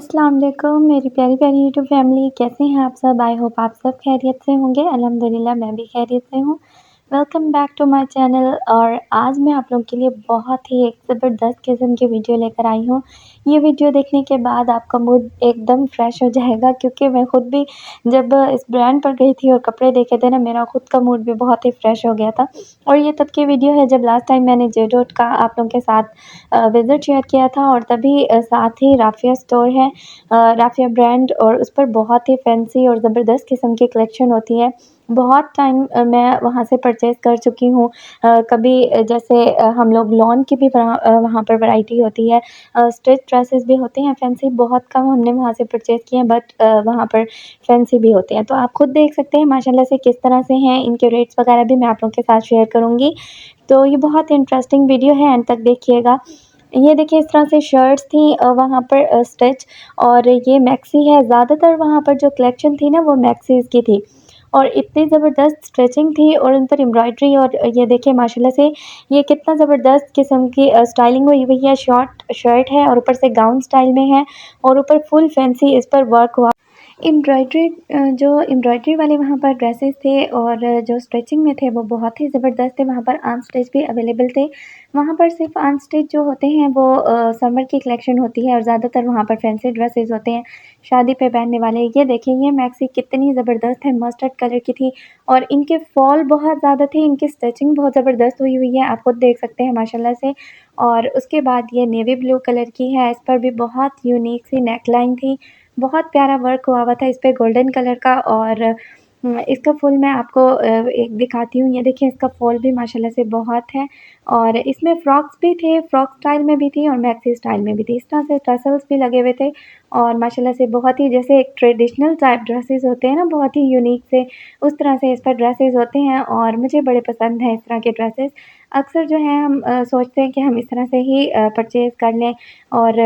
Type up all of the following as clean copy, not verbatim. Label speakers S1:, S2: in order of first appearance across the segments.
S1: अस्सलाम वालेकुम मेरी प्यारी प्यारी यूट्यूब फैमिली, कैसे हैं आप सब? आई होप आप सब खैरियत से होंगे। अल्हम्दुलिल्लाह मैं भी खैरियत से हूँ। Welcome back to my channel. और आज मैं आप लोगों के लिए बहुत ही एक ज़बरदस्त किस्म की वीडियो लेकर आई हूँ। ये वीडियो देखने के बाद आपका मूड एकदम फ्रेश हो जाएगा, क्योंकि मैं खुद भी जब इस ब्रांड पर गई थी और कपड़े देखे थे ना, मेरा खुद का मूड भी बहुत ही फ्रेश हो गया था। और ये तब की वीडियो है जब लास्ट टाइम मैंने जे डॉट का आप लोगों के साथ विज़िट शेयर किया था, और तभी साथ ही राफ़िया स्टोर है, राफ़िया ब्रांड, और उस पर बहुत ही फैंसी और ज़बरदस्त किस्म की कलेक्शन होती है। बहुत टाइम मैं वहाँ से परचेज़ कर चुकी हूँ। कभी जैसे हम लोग लॉन की भी वहाँ पर वैरायटी होती है। स्टिच ड्रेसेस भी होते हैं फैंसी, बहुत कम हमने वहाँ से परचेज़ किए हैं, बट वहाँ पर फैंसी भी होते हैं। तो आप खुद देख सकते हैं माशाल्लाह से किस तरह से हैं, इनके रेट्स वगैरह भी मैं आप लोगों के साथ शेयर करूँगी। तो ये बहुत इंटरेस्टिंग वीडियो है, एंड तक देखिएगा। ये देखिए इस तरह से शर्ट्स थी वहाँ पर स्टिच, और ये मैक्सी है। ज़्यादातर वहाँ पर जो कलेक्शन थी ना, वो मैक्सीज़ की थी, और इतनी ज़बरदस्त स्टिचिंग थी और उन पर एम्ब्रॉयडरी। और ये देखिए माशाल्लाह से ये कितना ज़बरदस्त किस्म की स्टाइलिंग हुई हुई है। शॉर्ट शर्ट है और ऊपर से गाउन स्टाइल में है, और ऊपर फुल फैंसी इस पर वर्क हुआ। एम्ब्रॉयड्री जो एम्ब्रॉयड्री वाले वहाँ पर ड्रेसेस थे, और जो स्टिचिंग में थे वो बहुत ही ज़बरदस्त थे। वहाँ पर अनस्टिच भी अवेलेबल थे। वहाँ पर सिर्फ़ अनस्टिच जो होते हैं वो समर की कलेक्शन होती है, और ज़्यादातर वहाँ पर फैंसी ड्रेसेस होते हैं शादी पे पहनने वाले। ये देखिए ये मैक्सी कितनी ज़बरदस्त है, मस्टर्ड कलर की थी, और इनके फॉल बहुत ज़्यादा थे, इनकी स्टिचिंग बहुत ज़बरदस्त हुई हुई है, आप खुद देख सकते हैं माशाल्लाह से। और उसके बाद ये नेवी ब्लू कलर की है, इस पर भी बहुत यूनिक सी नेकलाइन थी, बहुत प्यारा वर्क हुआ हुआ था इस पे गोल्डन कलर का। और इसका फुल मैं आपको एक दिखाती हूँ। ये देखिए इसका फॉल भी माशाल्लाह से बहुत है, और इसमें फ्रॉक्स भी थे, फ्रॉक स्टाइल में भी थी और मैक्सी स्टाइल में भी थी। इस तरह से टसल्स भी लगे हुए थे, और माशाल्लाह से बहुत ही जैसे एक ट्रेडिशनल टाइप ड्रेसेस होते हैं ना, बहुत ही यूनिक से, उस तरह से इस पर ड्रेसेस होते हैं, और मुझे बड़े पसंद हैं इस तरह के ड्रेसेस। अक्सर जो है हम सोचते हैं कि हम इस तरह से ही परचेज़ कर लें। और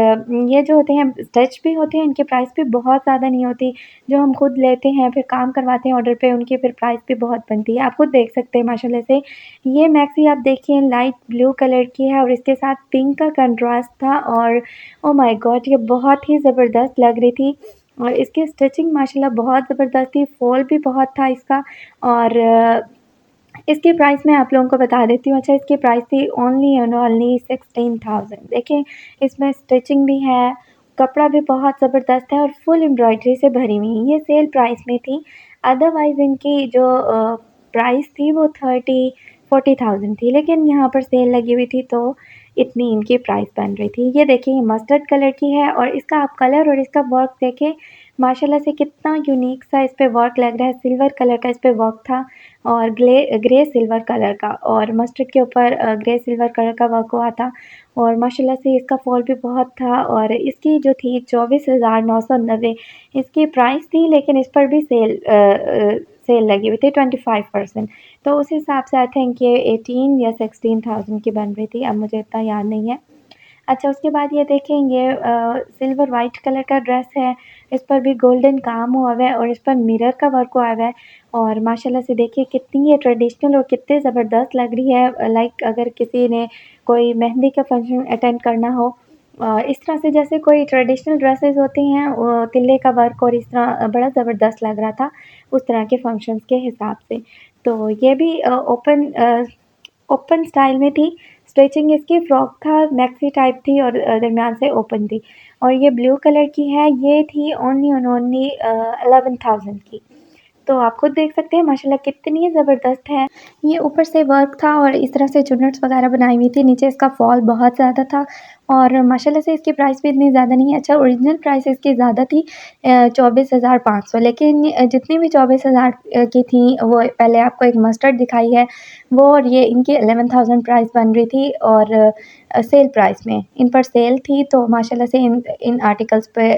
S1: ये जो होते हैं स्टिच भी होते हैं, इनकी प्राइस भी बहुत ज़्यादा नहीं होती। जो हम खुद लेते हैं फिर काम करवाते हैं ऑर्डर पे, उनकी फिर प्राइस भी बहुत बनती है। आप खुद देख सकते हैं माशाल्लाह से। ये मैक्सी आप देखिए लाइट ब्लू कलर की है, और इसके साथ पिंक का कंट्रास्ट था, और ओह माय गॉड ये बहुत ही ज़बरदस्त लग रही थी। और इसकी स्टिचिंग माशाल्लाह बहुत ज़बरदस्त थी, फॉल भी बहुत था इसका। और इसकी प्राइस मैं आप लोगों को बता देती हूँ। अच्छा, इसकी प्राइस थी ओनली एंड ओनली 16,000। देखिए इसमें स्टिचिंग भी है, कपड़ा भी बहुत ज़बरदस्त है, और फुल एम्ब्रॉयडरी से भरी हुई है। ये सेल प्राइस में थी, अदरवाइज़ इनकी जो प्राइस थी वो 30-40,000 थी, लेकिन यहाँ पर सेल लगी हुई थी तो इतनी इनकी प्राइस बन रही थी। ये देखिए ये मस्टर्ड कलर की है, और इसका आप कलर और इसका वर्क देखें माशाल्लाह से कितना यूनिक सा इस पे वर्क लग रहा है। सिल्वर कलर का इस पे वर्क था, और ग्रे सिल्वर कलर का, और मस्टर्ड के ऊपर ग्रे सिल्वर कलर का वर्क हुआ था। और माशाल्लाह से इसका फॉल भी बहुत था, और इसकी जो थी 24,990 इसकी प्राइस थी, लेकिन इस पर भी सेल लगी हुई थी 25%। तो उस हिसाब से आई थिंक ये 18 या 16,000 की बन रही थी, अब मुझे इतना याद नहीं है। अच्छा, उसके बाद ये देखें ये सिल्वर वाइट कलर का ड्रेस है, इस पर भी गोल्डन काम हुआ हुआ है, और इस पर मिरर का वर्क हुआ हुआ है। और माशाल्लाह से देखिए कितनी ये ट्रेडिशनल और कितनी ज़बरदस्त लग रही है। लाइक अगर किसी ने कोई मेहंदी का फंक्शन अटेंड करना हो, इस तरह से जैसे कोई ट्रेडिशनल ड्रेसेस होती हैं, तिल्ले का वर्क, और इस तरह बड़ा ज़बरदस्त लग रहा था उस तरह के फंक्शंस के हिसाब से। तो ये भी ओपन स्टाइल में थी। स्टिचिंग इसकी फ्रॉक था, मैक्सी टाइप थी, और दरमियान से ओपन थी। और ये ब्लू कलर की है, ये थी ओनली एंड ओनली 11,000 की। तो आप खुद देख सकते हैं माशाल्लाह कितनी ज़बरदस्त है। ये ऊपर से वर्क था, और इस तरह से चुन्नट्स वगैरह बनाई हुई थी, नीचे इसका फॉल बहुत ज़्यादा था, और माशाल्लाह से इसकी प्राइस भी इतनी ज़्यादा नहीं है। अच्छा, ओरिजिनल प्राइस इसकी ज़्यादा थी 24,500, लेकिन जितनी भी 24,000 की थी, वो पहले आपको एक मस्टर्ड दिखाई है वो, और ये इनकी 11,000 प्राइस बन रही थी। और सेल प्राइस में इन पर सेल थी, तो माशाल्लाह से इन आर्टिकल्स पे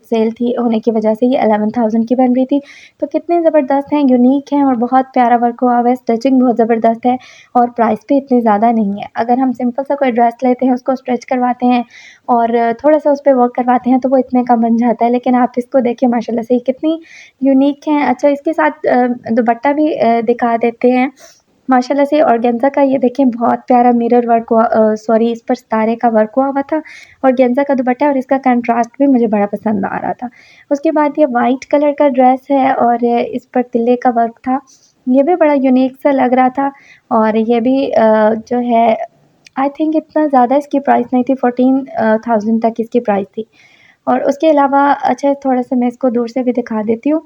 S1: सेल थी होने की वजह से ये 11,000 की बन रही थी। तो कितने ज़बरदस्त हैं, यूनिक हैं, और बहुत प्यारा वर्क हुआ हुआ है, स्टिचिंग बहुत ज़बरदस्त है, और प्राइस भी इतनी ज़्यादा नहीं है। अगर हम सिंपल सा कोई ड्रेस लेते हैं, उसको स्टिच करवाते हैं, और थोड़ा-सा उस पे वर्क करवाते हैं, तो वो इतने का बन जाता है। लेकिन आप इसको देखिए माशाल्लाह से कितनी यूनिक हैं। अच्छा, इसके साथ दुपट्टा भी दिखा देते हैं। माशाल्लाह से ऑर्गेन्जा का ये देखें बहुत प्यारा मिरर वर्क हुआ सॉरी इस पर सितारे का वर्क हुआ था। ऑर्गेन्जा का दुपट्टा और इसका कंट्रास्ट भी मुझे बड़ा पसंद आ रहा था। उसके बाद ये वाइट कलर का ड्रेस है और इस पर तिल्ले का वर्क था। ये भी बड़ा यूनिक सा लग रहा था और ये भी जो है आई थिंक इतना ज़्यादा इसकी प्राइस नहीं थी 14,000 तक इसकी प्राइस थी। और उसके अलावा अच्छा थोड़ा-सा मैं इसको दूर से भी दिखा देती हूँ।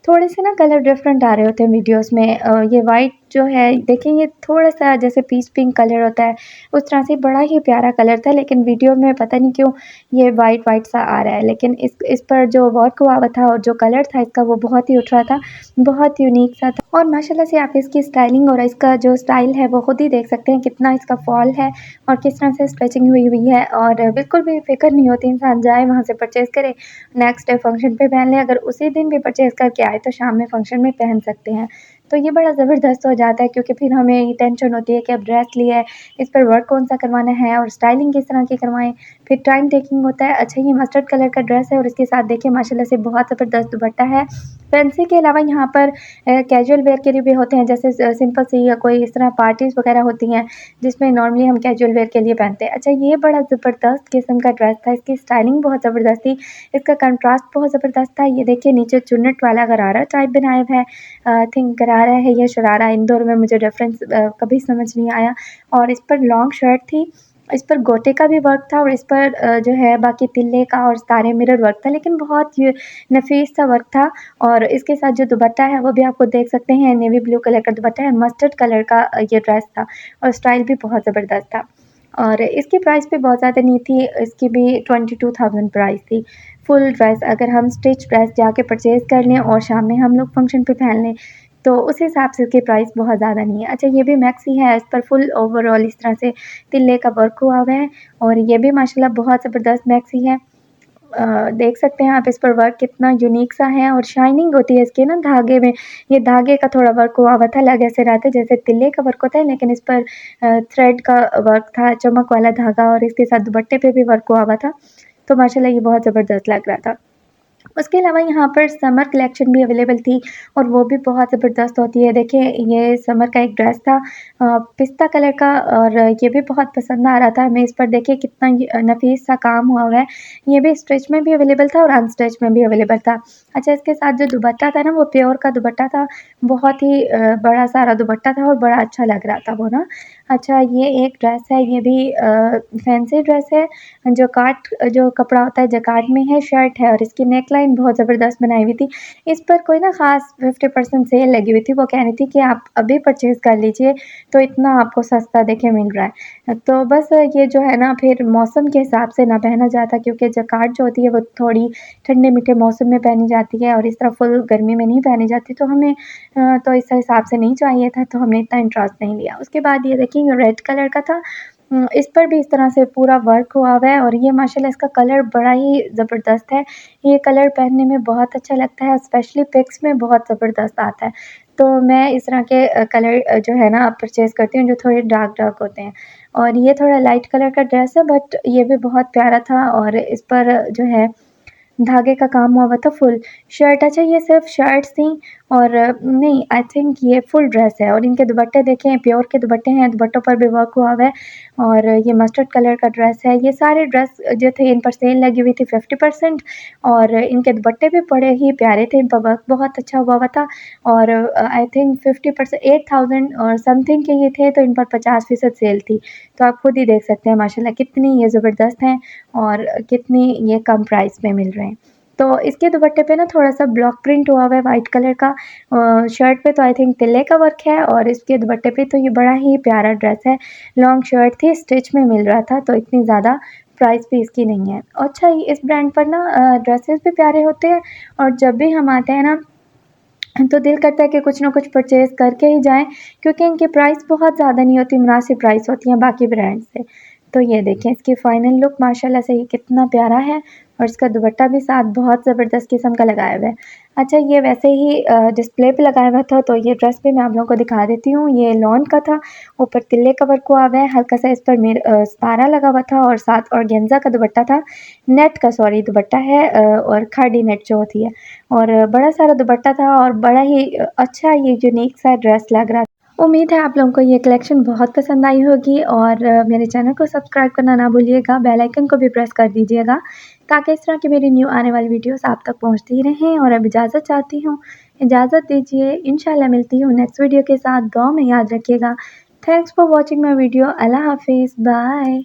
S1: थोड़े से ना कलर डिफरेंट आ रहे होते हैं वीडियोस में ये वाइट जो है देखिए ये थोड़ा-सा जैसे पीच पिंक कलर होता है, उस तरह से बड़ा ही प्यारा कलर था लेकिन वीडियो में पता नहीं क्यों ये वाइट सा आ रहा है। लेकिन इस पर जो वर्क हुआ हुआ था और जो कलर था इसका वो बहुत ही उठ रहा था, बहुत यूनिक सा था और माशाल्लाह से आप इसकी स्टाइलिंग और इसका जो स्टाइल है वो खुद ही देख सकते हैं कितना इसका फॉल है और किस तरह से स्टिचिंग हुई है और बिल्कुल भी फ़िक्र नहीं होती इंसान जाए वहाँ से परचेज़ करे, नेक्स्ट डे फंक्शन पे पहन ले अगर उसी दिन भी परचेज़ करके आए तो शाम में फंक्शन में पहन सकते हैं। तो ये बड़ा ज़बरदस्त हो जाता है क्योंकि फिर हमें ये टेंशन होती है कि अब ड्रेस लिया है, इस पर वर्क कौन-सा करवाना है और स्टाइलिंग किस तरह की करवाएँ, फिर टाइम टेकिंग होता है। अच्छा ये मस्टर्ड कलर का ड्रेस है और इसके साथ देखिए माशाल्लाह से बहुत ज़बरदस्त दुपट्टा है। फैंसी के अलावा यहाँ पर कैजुअल वेयर के लिए भी होते हैं जैसे सिंपल सी या कोई इस तरह पार्टीज़ वगैरह होती हैं, जिसमें नॉर्मली हम कैजुअल वेयर के लिए पहनते हैं। अच्छा ये बड़ा ज़बरदस्त किस्म का ड्रेस था, इसकी स्टाइलिंग बहुत ज़बरदस्त थी, इसका कंट्रास्ट बहुत ज़बरदस्त था। ये देखिए नीचे चुन्नट वाला गरारा टाइप बनाया हुआ है आई थिंक गरारा है या शरारा इन दोनों में मुझे डिफ़रेंस कभी समझ नहीं आया और इस पर लॉन्ग शर्ट थी, इस पर गोटे का भी वर्क था और इस पर जो है बाकी तिल्ले का और सितारे मिरर वर्क था लेकिन बहुत ये नफ़ीस सा वर्क था और इसके साथ जो दुपट्टा है वो भी आपको देख सकते हैं नेवी ब्लू कलर का दुपट्टा है, मस्टर्ड कलर का ये ड्रेस था और स्टाइल भी बहुत ज़बरदस्त था। और इसकी प्राइस भी बहुत ज़्यादा नहीं थी, इसकी भी 22,000 प्राइस थी। फुल ड्रेस अगर हम स्टिच ड्रेस जाके परचेज़ कर लें और शाम में हम लोग फंक्शन पे पहन लें, तो उस हिसाब से इसकी प्राइस बहुत ज़्यादा नहीं है। अच्छा ये भी मैक्सी है, इस पर फुल ओवरऑल इस तरह से तिल्ले का वर्क हुआ हुआ है और ये भी माशाल्लाह बहुत ज़बरदस्त मैक्सी है। देख सकते हैं आप इस पर वर्क कितना यूनिक सा है और शाइनिंग होती है इसके ना धागे में, ये धागे का थोड़ा वर्क हुआ हुआ था, लग ऐसे रहा था जैसे तिल्ले का वर्क होता है लेकिन इस पर थ्रेड का वर्क था, चमक वाला धागा और इसके साथ दुपट्टे पे भी वर्क हुआ हुआ था। तो माशाल्लाह ये बहुत ज़बरदस्त लग रहा था। उसके अलावा यहाँ पर समर कलेक्शन भी अवेलेबल थी और वो भी बहुत ज़बरदस्त होती है। देखिए ये समर का एक ड्रेस था पिस्ता कलर का और ये भी बहुत पसंद आ रहा था हमें। इस पर देखिए कितना ये नफ़ीस सा काम हुआ हुआ है। ये भी स्टिच में भी अवेलेबल था और अनस्टिच में भी अवेलेबल था। अच्छा इसके साथ जो दुपट्टा था ना वो प्योर का दुपट्टा था। बहुत ही बड़ा सारा दुपट्टा था और बड़ा अच्छा लग रहा था वो ना। अच्छा ये एक ड्रेस है, ये भी फैंसी ड्रेस है जो कपड़ा होता है जैकार्ड में है, शर्ट है और इसकी नेक लाइन बहुत ज़बरदस्त बनाई हुई थी। इस पर कोई ना ख़ास 50% सेल लगी हुई थी, वो कह रही थी कि आप अभी परचेज़ कर लीजिए, तो इतना आपको सस्ता देखिए मिल रहा है। तो बस ये जो है ना फिर मौसम के हिसाब से ना पहना जाता क्योंकि जैकार्ड जो होती है वो थोड़ी ठंडे मीठे मौसम में पहनी जाती है और इस तरह फुल गर्मी में नहीं पहनी जाती, तो हमें तो इस हिसाब से नहीं चाहिए था, तो हमने इतना इंटरेस्ट नहीं लिया। उसके बाद ये देखिए ये रेड कलर का था इस पर भी इस तरह से पूरा वर्क हुआ हुआ है और ये माशाल्लाह इसका कलर बड़ा ही ज़बरदस्त है। ये कलर पहनने में बहुत अच्छा लगता है, स्पेशली पिक्स में बहुत ज़बरदस्त आता है। तो मैं इस तरह के कलर जो है ना परचेज़ करती हूँ जो थोड़े डार्क होते हैं। और ये थोड़ा लाइट कलर का ड्रेस है बट ये भी बहुत प्यारा था और इस पर जो है धागे का काम हुआ हुआ था फुल। शर्ट अच्छा ये सिर्फ़ शर्ट्स थी और नहीं आई थिंक ये फुल ड्रेस है और इनके दुपट्टे देखें प्योर के दुपट्टे हैं, दुपट्टों पर भी वर्क हुआ हुआ है और ये मस्टर्ड कलर का ड्रेस है। ये सारे ड्रेस जो थे इन पर सेल लगी हुई थी 50% और इनके दुपट्टे भी बड़े ही प्यारे थे, इन पर वर्क बहुत अच्छा हुआ हुआ था और आई थिंक 50% 8000 और समथिंग के ये थे तो इन पर 50% सेल थी। तो आप खुद ही देख सकते हैं माशाल्लाह कितनी ये ज़बरदस्त हैं और कितनी ये कम प्राइस में मिल रहे हैं। तो इसके दुपट्टे पे ना थोड़ा-सा ब्लॉक प्रिंट हुआ हुआ है वाइट कलर का शर्ट पे तो आई थिंक तिल्ले का वर्क है और इसके दुपट्टे पे तो ये बड़ा ही प्यारा ड्रेस है। लॉन्ग शर्ट थी, स्टिच में मिल रहा था तो इतनी ज़्यादा प्राइस भी इसकी नहीं है। अच्छा इस ब्रांड पर ना ड्रेसेस भी प्यारे होते हैं और जब भी हम आते हैं ना तो दिल करता है कि कुछ ना कुछ परचेज़ करके ही जाएँ क्योंकि इनकी प्राइस बहुत ज़्यादा नहीं होती, मुनासिब प्राइस होती है बाकी ब्रांड से। तो ये देखें इसकी फाइनल लुक माशाल्लाह से ये कितना प्यारा है और इसका दुपट्टा भी साथ बहुत ज़बरदस्त किस्म का लगाया हुआ है। अच्छा ये वैसे ही डिस्प्ले पे लगाया हुआ था तो ये ड्रेस भी मैं आप लोगों को दिखा देती हूँ। ये लॉन का था, ऊपर तिल्ले का वर्क हुआ हुआ है, हल्का-सा इस पर सितारा लगा हुआ था और साथ ऑर्गेन्ज़ा का दुपट्टा था, नेट का सॉरी दुपट्टा है और खादी नेट जो होती है। और बड़ा सारा दुपट्टा था और बड़ा ही अच्छा ये यूनिक सा ड्रेस लग रहा था। उम्मीद है आप लोगों को ये कलेक्शन बहुत पसंद आई होगी और मेरे चैनल को सब्सक्राइब करना ना भूलिएगा, बेल आइकन को भी प्रेस कर दीजिएगा ताकि इस तरह की मेरी न्यू आने वाली वीडियोस आप तक पहुंचती रहें। और अब इजाज़त चाहती हूँ, इजाज़त दीजिए। इंशाल्लाह मिलती हूँ नेक्स्ट वीडियो के साथ। दुआ में याद रखिएगा। Thanks for watching my video. अल्लाह हाफिज़, बाय।